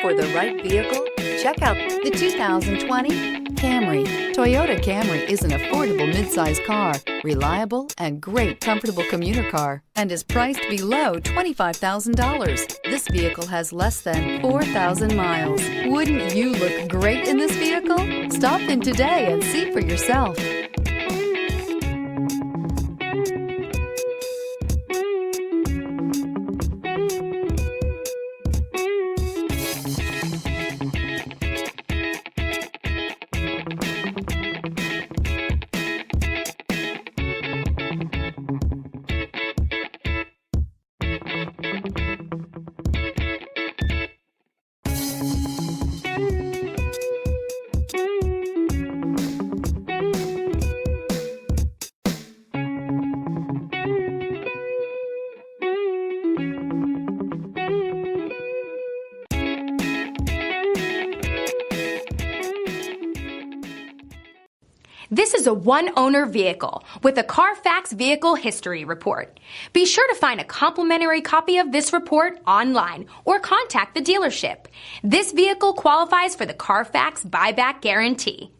for the right vehicle? Check out the 2020 Camry. Toyota Camry is an affordable midsize car, reliable and great comfortable commuter car, and is priced below $25,000. This vehicle has less than 4,000 miles. Wouldn't you look great in this vehicle? Stop in today and see for yourself. This is a one-owner vehicle with a Carfax Vehicle History Report. Be sure to find a complimentary copy of this report online or contact the dealership. This vehicle qualifies for the Carfax Buyback Guarantee.